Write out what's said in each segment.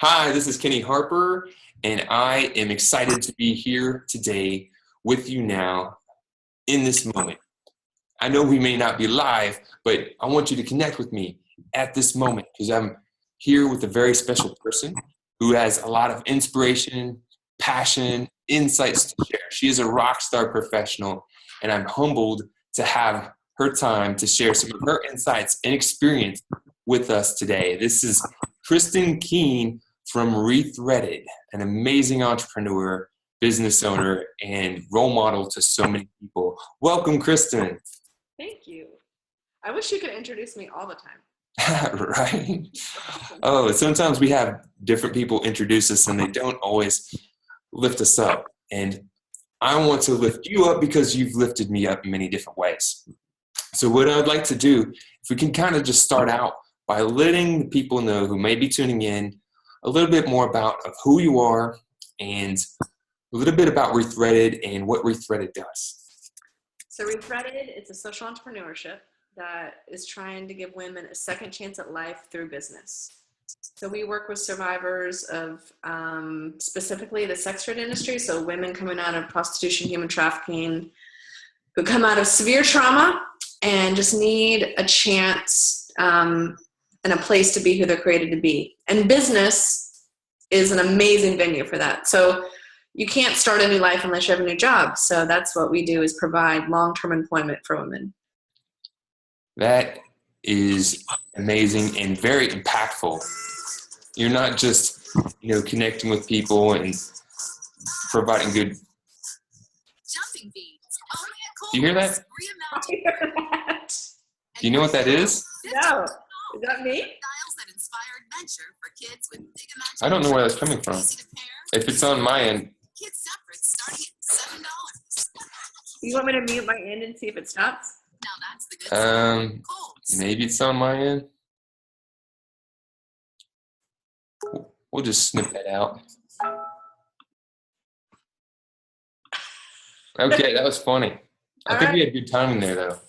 Hi, this is Kenny Harper, and I am excited to be here today with you now in this moment. I know we may not be live, but I want you to connect with me at this moment because I'm here with a very special person who has a lot of inspiration, passion, insights to share. She is a rock star professional, and I'm humbled to have her time to share some of her insights and experience with us today. This is Kristin Keen from Rethreaded, an amazing entrepreneur, business owner, and role model to so many people. Welcome, Kristen. Thank you. I wish you could introduce me all the time. Right? Oh, sometimes we have different people introduce us and they don't always lift us up. And I want to lift you up because you've lifted me up in many different ways. So what I'd like to do, if we can kind of just start out by letting the people know who may be tuning in a little bit more about of who you are and a little bit about Rethreaded and what Rethreaded does. So Rethreaded, it's a social entrepreneurship that is trying to give women a second chance at life through business. So we work with survivors of specifically the sex trade industry, so women coming out of prostitution, human trafficking, who come out of severe trauma and just need a chance and a place to be who they're created to be. And business is an amazing venue for that. So you can't start a new life unless you have a new job. So that's what we do, is provide long-term employment for women. That is amazing and very impactful. You're not just, connecting with people and providing good. Jumping beats. Do you hear that? I hear that. Do you know what that is? No. Is that me? I don't know where that's coming from. If it's on my end. You want me to mute my end and see if it stops? Maybe it's on my end. We'll just snip that out. Okay, that was funny. I think we had good timing there, though.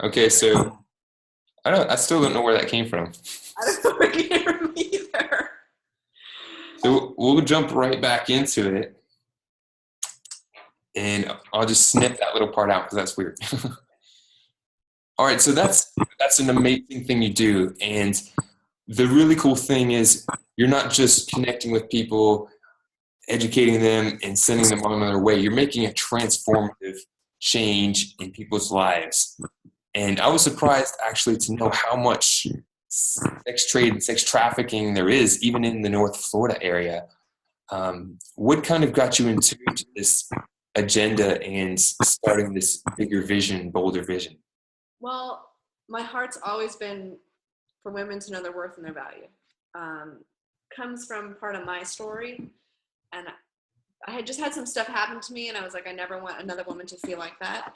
Okay, so I still don't know where that came from. I don't know where it came from either. So we'll jump right back into it. And I'll just snip that little part out because that's weird. All right, so that's an amazing thing you do. And the really cool thing is you're not just connecting with people, educating them, and sending them on their way. You're making a transformative change in people's lives. And I was surprised actually to know how much sex trade and sex trafficking there is, even in the North Florida area. What kind of got you into this agenda and starting this bigger vision, bolder vision? Well, my heart's always been for women to know their worth and their value. Comes from part of my story, and I had just had some stuff happen to me, and I was like, I never want another woman to feel like that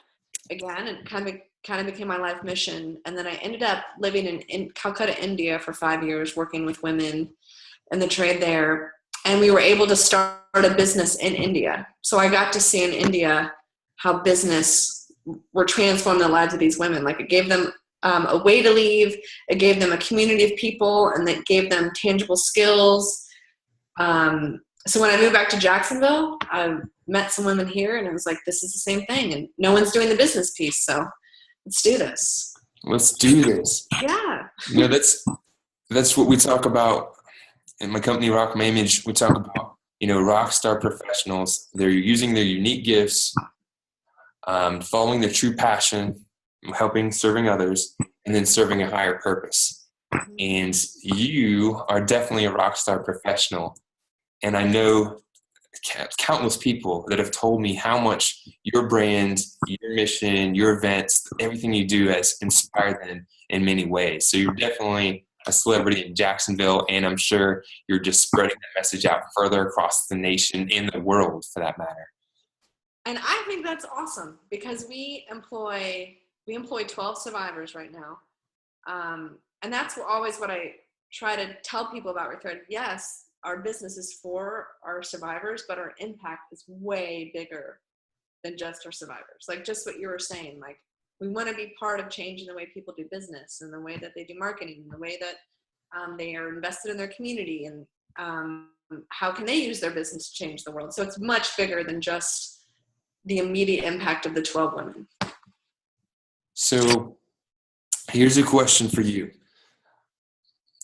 again, and kind of became my life mission. And then I ended up living in Calcutta, India for 5 years, working with women and the trade there. And we were able to start a business in India. So I got to see in India how business were transforming the lives of these women. Like, it gave them a way to leave. It gave them a community of people, and it gave them tangible skills. So when I moved back to Jacksonville, I met some women here, and it was like, this is the same thing. And no one's doing the business piece. So let's do this. Let's do this. Yeah. That's what we talk about. In my company, Rock My Image, we talk about, rock star professionals. They're using their unique gifts, following their true passion, serving others, and then serving a higher purpose. And you are definitely a rock star professional. And I know countless people that have told me how much your brand, your mission, your events, everything you do has inspired them in many ways. So you're definitely a celebrity in Jacksonville, and I'm sure you're just spreading that message out further across the nation and the world, for that matter. And I think that's awesome, because we employ 12 survivors right now. And that's always what I try to tell people about Rethreaded. Yes, our business is for our survivors, but our impact is way bigger than just our survivors. Like, just what you were saying, like, we want to be part of changing the way people do business and the way that they do marketing and the way that They are invested in their community, and how can they use their business to change the world? So it's much bigger than just the immediate impact of the 12 women. So here's a question for you.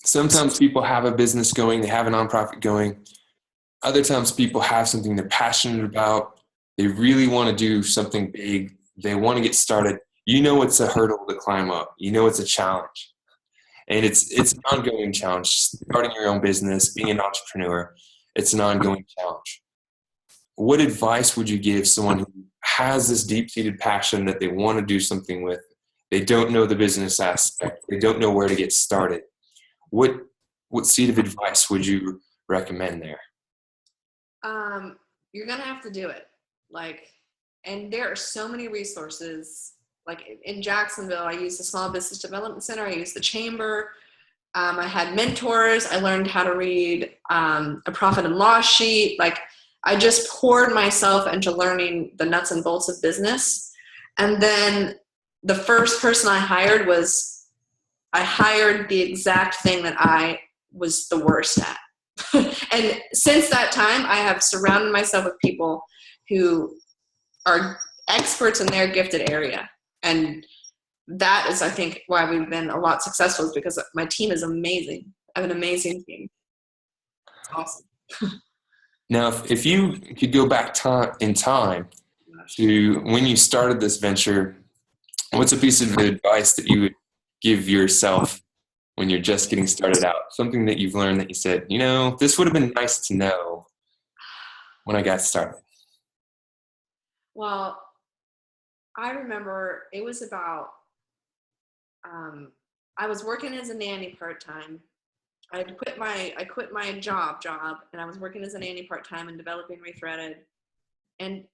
Sometimes people have a business going, they have a nonprofit going. Other times people have something they're passionate about. They really want to do something big. They want to get started. You know it's a hurdle to climb up. You know it's a challenge. And it's an ongoing challenge. Starting your own business, being an entrepreneur, it's an ongoing challenge. What advice would you give someone who has this deep-seated passion that they want to do something with? They don't know the business aspect. They don't know where to get started. What seed of advice would you recommend there? You're going to have to do it. And there are so many resources. Like in Jacksonville, I used the Small Business Development Center. I used the Chamber. I had mentors. I learned how to read a profit and loss sheet. I just poured myself into learning the nuts and bolts of business. And then the first person I hired the exact thing that I was the worst at. And since that time, I have surrounded myself with people who are experts in their gifted area. And that is, I think, why we've been a lot successful, is because my team is amazing. I have an amazing team. It's awesome. Now, if you could go back in time to when you started this venture, what's a piece of advice that you would give yourself when you're just getting started out? Something that you've learned that you said, this would have been nice to know when I got started. Well, I remember it was about, I was working as a nanny part-time. I quit my job, and I was working as a nanny part-time and developing Rethreaded. And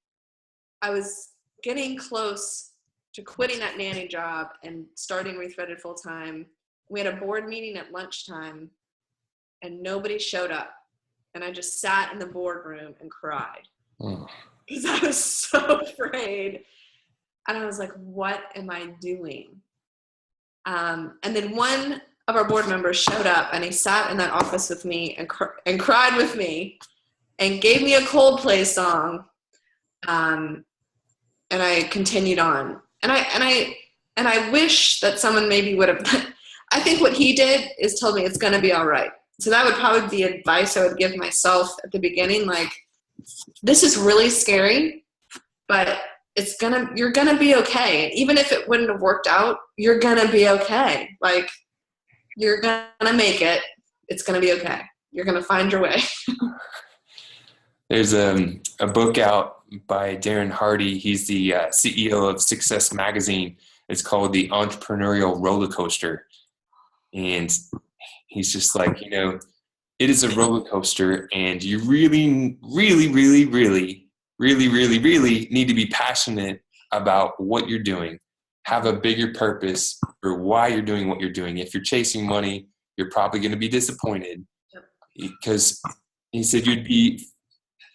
I was getting close to quitting that nanny job and starting Rethreaded full-time. We had a board meeting at lunchtime, and nobody showed up. And I just sat in the boardroom and cried. Because I was so afraid. And I was like, what am I doing? And then one of our board members showed up, and he sat in that office with me and cried with me and gave me a Coldplay song. And I continued on. And I wish that someone maybe would have, I think what he did is told me it's going to be all right. So that would probably be advice I would give myself at the beginning. This is really scary, but you're going to be okay. And even if it wouldn't have worked out, you're going to be okay. You're going to make it. It's going to be okay. You're going to find your way. There's a book out by Darren Hardy. He's the CEO of Success Magazine. It's called The Entrepreneurial Roller Coaster. And he's just like, it is a roller coaster, and you really, really, really, really, really, really, really need to be passionate about what you're doing. Have a bigger purpose for why you're doing what you're doing. If you're chasing money, you're probably going to be disappointed, because he said you'd be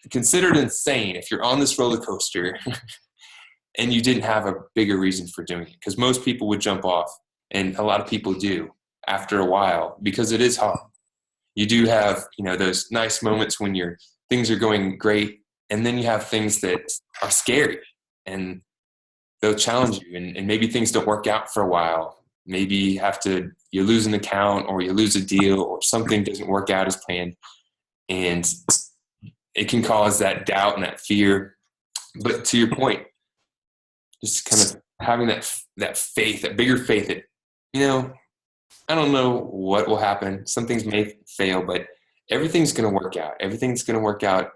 considered insane if you're on this roller coaster and you didn't have a bigger reason for doing it. Because most people would jump off, and a lot of people do after a while, because it is hard. You do have, those nice moments when things are going great, and then you have things that are scary, and they'll challenge you, and maybe things don't work out for a while. Maybe you lose an account, or you lose a deal, or something doesn't work out as planned, and it can cause that doubt and that fear. But to your point, just kind of having that faith, that bigger faith that, I don't know what will happen. Some things may fail, but everything's going to work out. Everything's going to work out.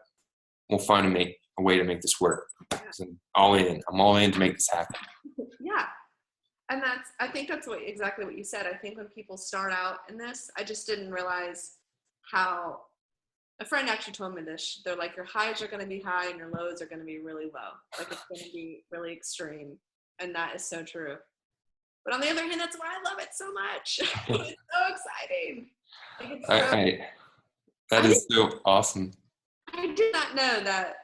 We'll find a way to make this work. So I'm all in to make this happen. Yeah. And I think that's exactly what you said. I think when people start out in this, I just didn't realize how, a friend actually told me this. They're like, your highs are going to be high and your lows are going to be really low. It's going to be really extreme. And that is so true. But on the other hand, that's why I love it so much. It's so exciting. That is so awesome. I did not know that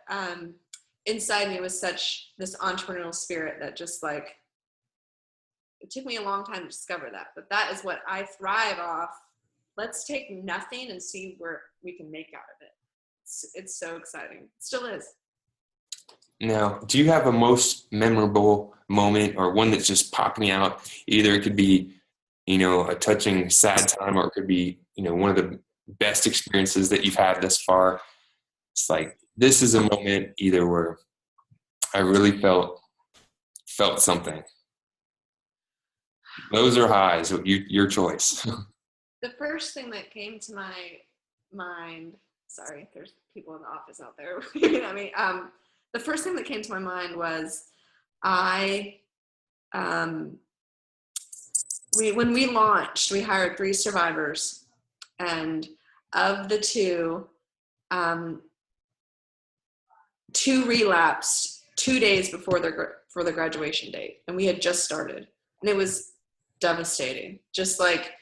inside me was this entrepreneurial spirit that just it took me a long time to discover that. But that is what I thrive off let's take nothing and see where we can make out of it. It's so exciting. It still is. Now, do you have a most memorable moment or one that's just popping out? Either it could be, a touching, sad time, or it could be, one of the best experiences that you've had thus far. It's like, this is a moment either where I really felt something. Lows or highs, your choice. The first thing that came to my mind, sorry, there's people in the office out there. The first thing that came to my mind was when we launched, we hired 3 survivors, and of the 2, 2 relapsed 2 days before their graduation date, and we had just started, and it was devastating. Just like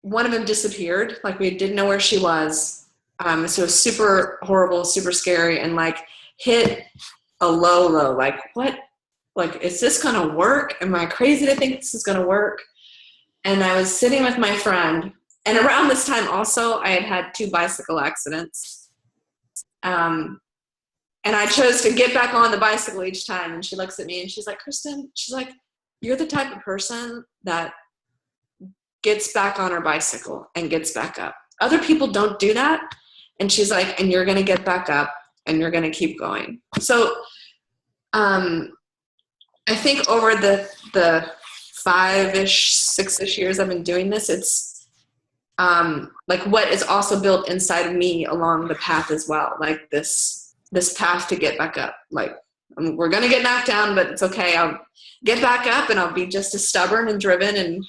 one of them disappeared, like we didn't know where she was. So it was super horrible, super scary, and like hit a low, like what? Like, is this gonna work? Am I crazy to think this is gonna work? And I was sitting with my friend, and around this time also, I had 2 bicycle accidents. And I chose to get back on the bicycle each time. And she looks at me and she's like, Kristen, she's like, you're the type of person that gets back on her bicycle and gets back up. Other people don't do that. And she's like, and you're going to get back up and you're going to keep going. So I think over the 5-ish, 6-ish years I've been doing this, it's like what is also built inside of me along the path as well. Like this path to get back up. Like, we're going to get knocked down, but it's okay. I'll get back up and I'll be just as stubborn and driven and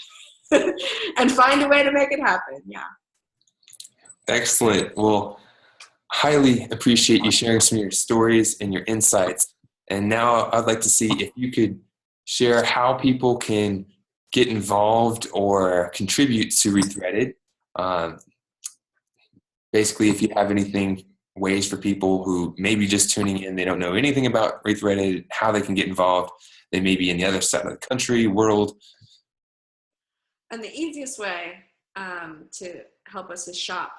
and find a way to make it happen. Yeah. Excellent. Well, highly appreciate you sharing some of your stories and your insights. And now I'd like to see if you could share how people can get involved or contribute to Rethreaded. Basically, if you have ways for people who may be just tuning in, they don't know anything about Rethreaded, how they can get involved. They may be in the other side of the country, world. And the easiest way to help us is shop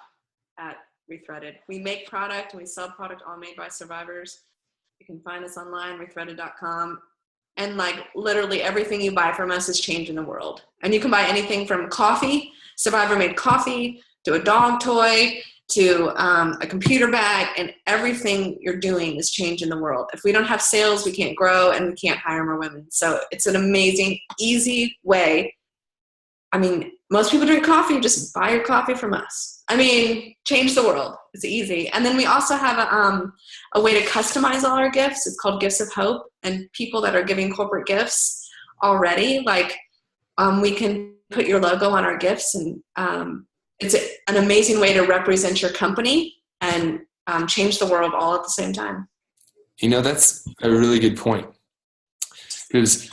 at Rethreaded. We make product and we sell product all made by survivors. You can find us online, rethreaded.com. And like literally everything you buy from us is changing the world. And you can buy anything from coffee, survivor made coffee, to a dog toy, to a computer bag, and everything you're doing is changing the world. If we don't have sales, we can't grow and we can't hire more women. So it's an amazing, easy way. I mean, most people drink coffee, just buy your coffee from us. I mean, change the world. It's easy. And then we also have a way to customize all our gifts. It's called Gifts of Hope. And people that are giving corporate gifts already, like we can put your logo on our gifts, and it's an amazing way to represent your company and change the world all at the same time. That's a really good point, because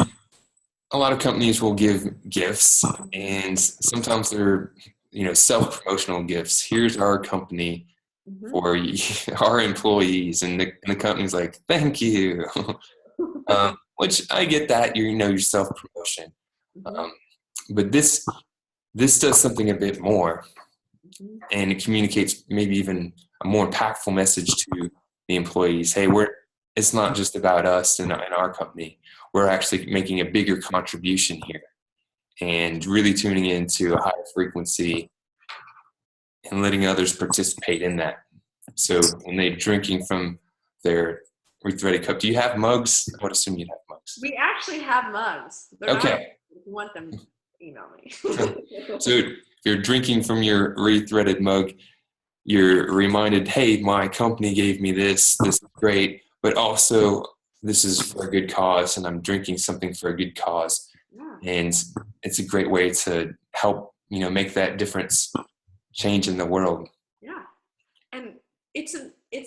a lot of companies will give gifts, and sometimes they're, self-promotional gifts. Here's our company for our employees, and the company's like, thank you. Which I get that, your self-promotion. But this does something a bit more, and it communicates maybe even a more impactful message to the employees. Hey, it's not just about us and our company. We're actually making a bigger contribution here, and really tuning into a higher frequency and letting others participate in that. So when they're drinking from their Rethreaded cup, do you have mugs? I would assume you'd have mugs. We actually have mugs. Okay. If you want them, email me. So if you're drinking from your Rethreaded mug, you're reminded, hey, my company gave me this is great, but also this is for a good cause, and I'm drinking something for a good cause. Yeah. And it's a great way to help, make that difference, change in the world. Yeah. And it's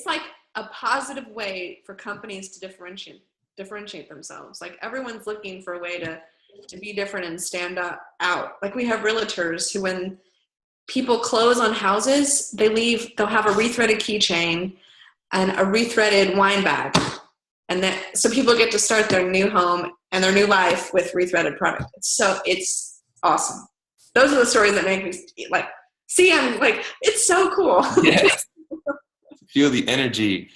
like a positive way for companies to differentiate themselves. Like everyone's looking for a way to be different and stand out. Like we have realtors who, when people close on houses, they'll have a Rethreaded keychain and a Rethreaded wine bag. And so people get to start their new home and their new life with Rethreaded product. So it's awesome. Those are the stories that make me like, See, I'm like, it's so cool. Yes. Feel the energy.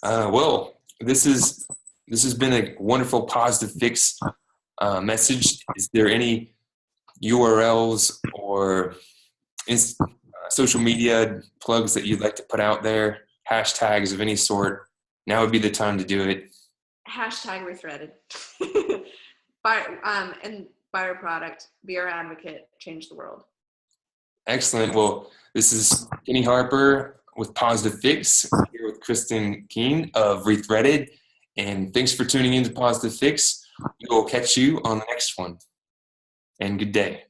Well, this has been a wonderful positive fix message. Is there any URLs or social media plugs that you'd like to put out there? Hashtags of any sort? Now would be the time to do it. Hashtag Rethreaded. And buy our product, be our advocate, change the world. Excellent. Well, this is Kenny Harper with Positive Fix here with Kristin Keen of Rethreaded. And thanks for tuning in to Positive Fix. We will catch you on the next one. And good day.